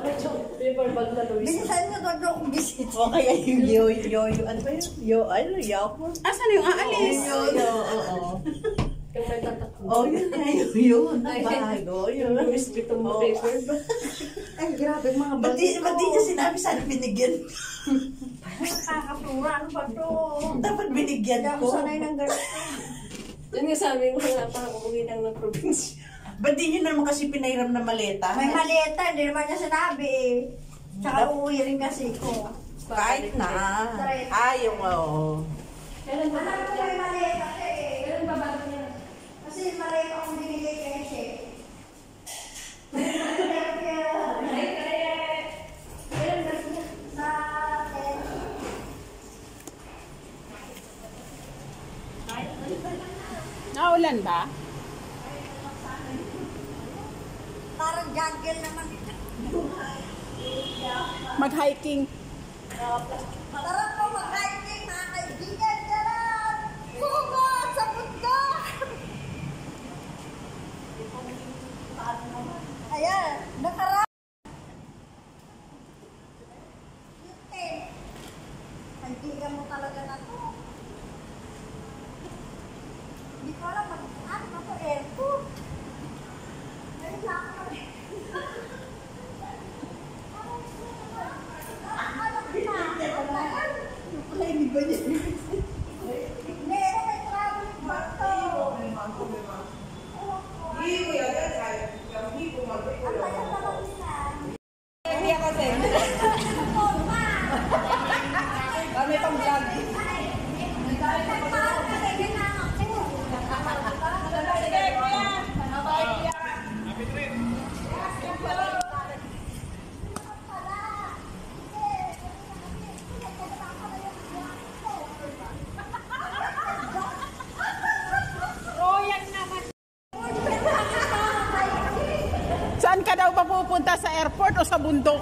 Paper bag na Luis. Bilisan nyo doon akong bisit. O kaya yung yo, ano ba yun? Yapo. Asan yung aalis? Oo. Yung may tatakbo. Oh, yun na yun. Nabago. Yung Luis, bitong mo paper bag. Ay, grabe mga ba't di niya sinabi sana binigyan? Nakakapura. Ano ba ito? Dapat binigyan Hindi ako ko. sanay ng ganito. Yun yung sabi ko nga pa, umuwi lang ng probinsya. Ba't di niyo naman kasi pinahiram na maleta? May maleta. Hindi naman niya sinabi eh. Tsaka uuwi rin kasi ko. Kahit na. Yung oo. Kailan ba? Alam ko may maleta eh. Kailan ba bago niya? Kasi maleta akong binigay kay Che. Naulan ba? Parang jungle naman. Mag-hiking. Tara po mag-hiking mga kaibigan. Tara! Hugot sa bundok! Ayan, nakarap. Kaibigan mo talaga na to. Hindi ko alam ano ba ito, airport. Ay, lakad. Hindi ba niya? Meron may travel ba ito? Ang tagal naman nila. Hindi ako send. Kami pang vlog. Saan ka daw papupunta? Sa airport o sa bundok?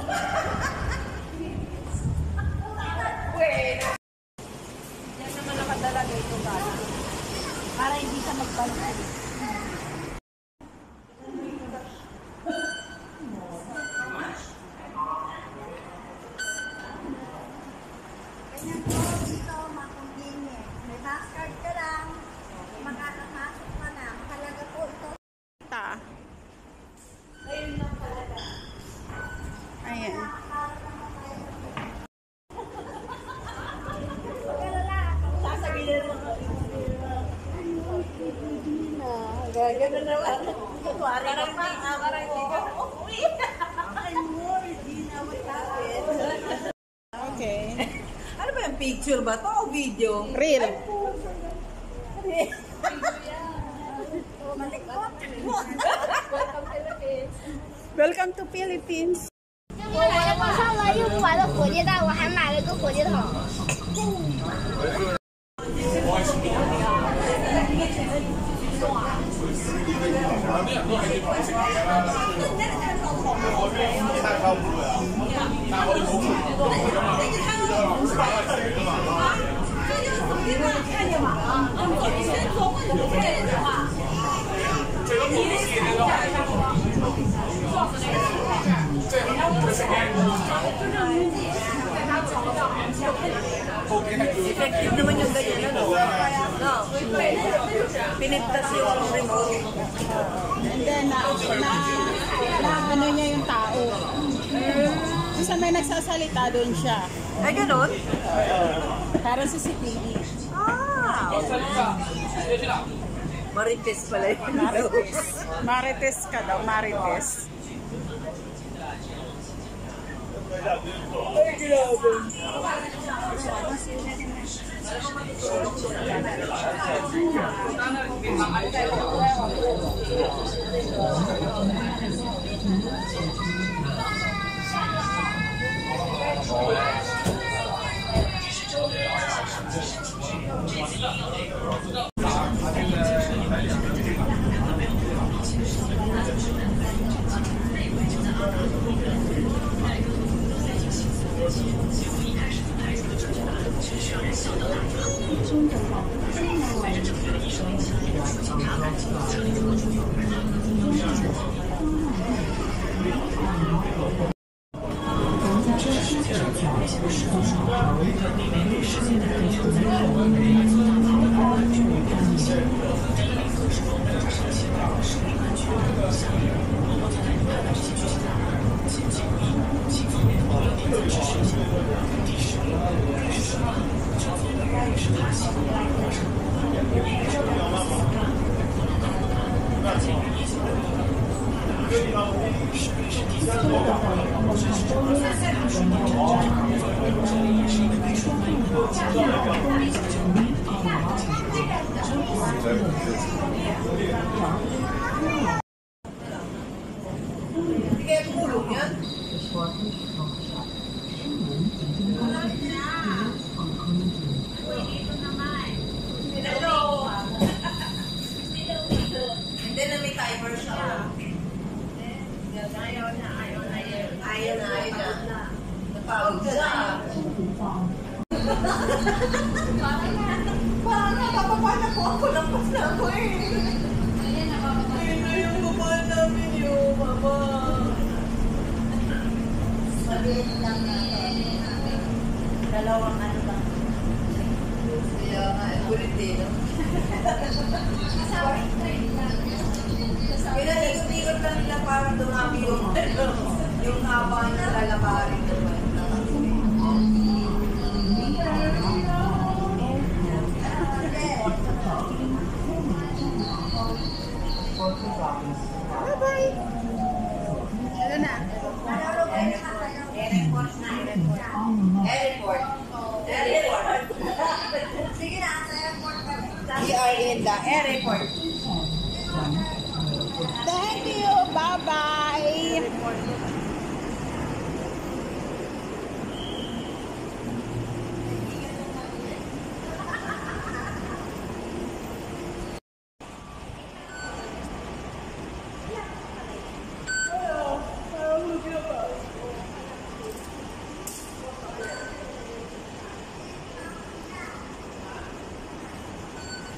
Yan naman nakadala dito para hindi ka magbalik. Ganyan po dito, makonvenient. May bus card ka lang, makakapasok ka na. Mahalaga po ito. Ayan. Gagano naman. Parang hindi ka uwi. Okay. Ano ba yung picture ba to o video? Real. Welcome to Philippines. 我来网上了又不买了火箭弹，我还买了个火箭筒。 Effective naman yung ganyan, ano? No. Pinigtas yung remote. And then, ano niya yung tao. Kasi may nagsasalita doon siya. Ay, ganun? Parang CCTV. Marites pala yun. Marites. Marites ka daw, Marites. Ay, grabe. Hindi na may timer siya. Ayaw na. Napawag siya. Parang napapapala po ako. Lampas na ako eh. Ayun na yung kumahal namin yung mama. Maliit lang na. Dalawang ano lang. Kaya nga, ulit din. Pinag-ikot-ikot lang nila para dumami yung haba na lalabarin naman. Ano na? Airport. Sige na, sa airport kami. We are in the airport. Thank you. Bye-bye.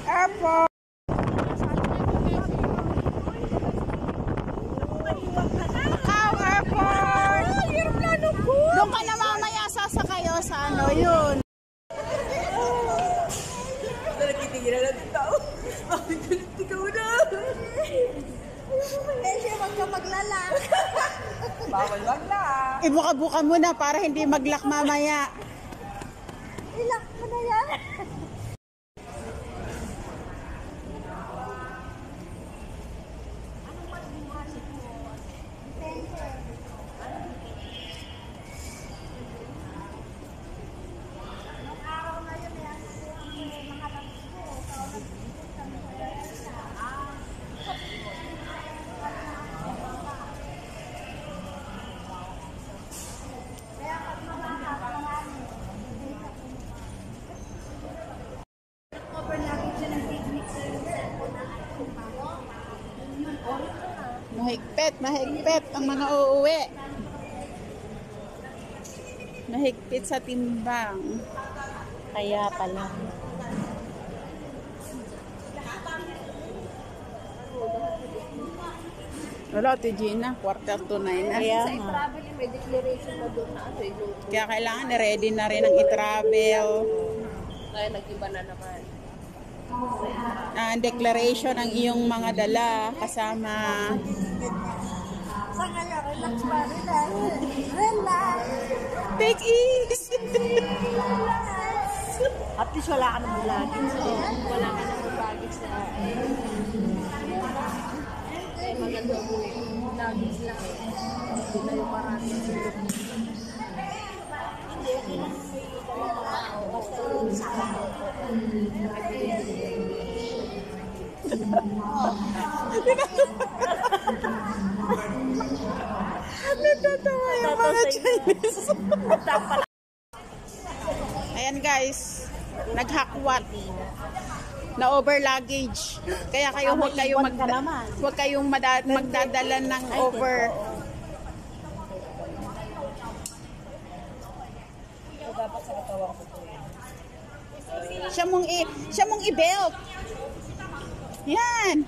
Airport. Macau Airport. Doon ka na mamaya sasakayo sa ano yun. Nagkitingin na ng tao. Bakit ikaw na? Eh, siya wag ka maglala. Bawal wag na. Ibuka-buka mo na para hindi maglak mamaya. Ilak mo na yan. Mahigpit ang mga uuwi. Mahigpit sa timbang. Kaya pala. Wala, Ate Gina. 8:45 na. Sa traveling, may declaration na doon na ano yung Kaya kailangan ready na rin ang i-travel. kaya nag-iba na naman. Declaration ang iyong mga dala kasama. Sa ngayon, relax pa. Relax. Relax. Take easy. At least wala ka nang bulagin. Wala ka nang baggage na maganda mo yung luggage lang eh. Hindi na yung marami. Natatawa yung mga Chinese. Ayan guys, naghakwat na over luggage. Kaya kayo huwag kayong magdadala ng over. Siya mong i-belt. Yan.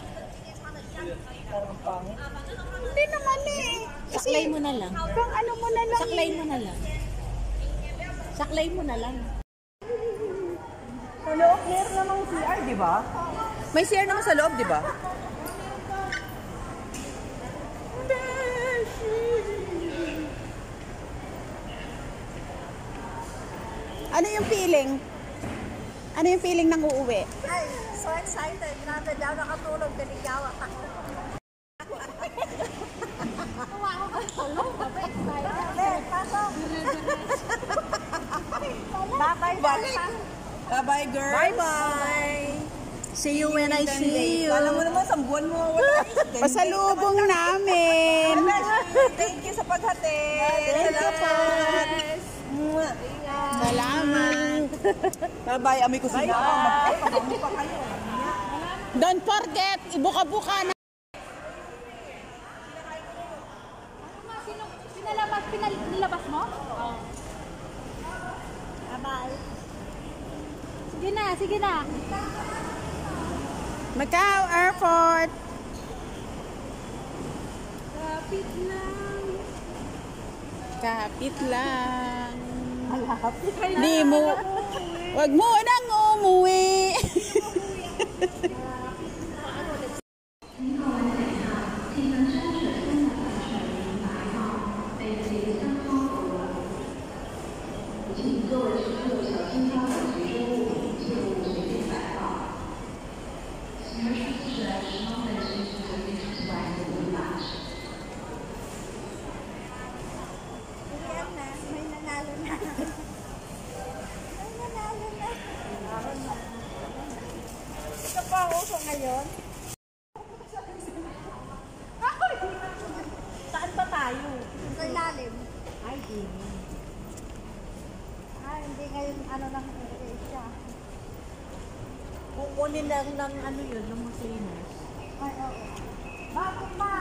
Hindi naman eh. Saklay mo na lang. Pang ano mo na lang. Saklay mo na lang. Saklay mo na lang. Sa loob, meron namang CR, di ba? May CR naman sa loob, di ba? Ano yung feeling? Ano yung feeling ng uuwi? Ay, so excited. Grabe daw nakatulog. Daligawa ako. Pasok. Bye-bye. Bye-bye, girls. Bye-bye! See you when I see you. Alam mo naman, sa buwan mo. Wala. Pasalubong namin. Thank you sa paghatid. Thank you po. Mwah. Salamat. Bye-bye, amoy ko sila. Magpapabango pa kayo. Don't forget, ibuka-buka na. Pinalabas mo? Bye-bye. Sige na. Macau Airport. Kapit lang. Di mo. Wag mo nang umuwi. Ayan na. May nanalo na. May nanalo na. Ito pa ang uso ngayon. Saan ba tayo? Sa ilalim. Ay, di. Hindi ngayon ano lang siya. Kukunin lang ng ano yun, ng mga cleaners. Ay, oo. Bago pa.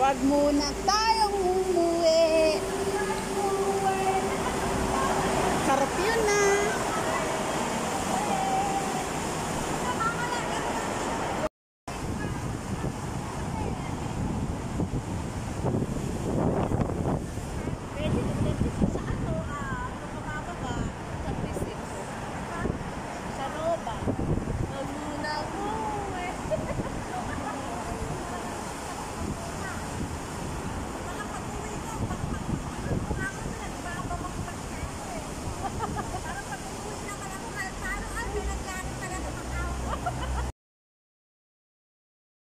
Wag muna tayong umuwi.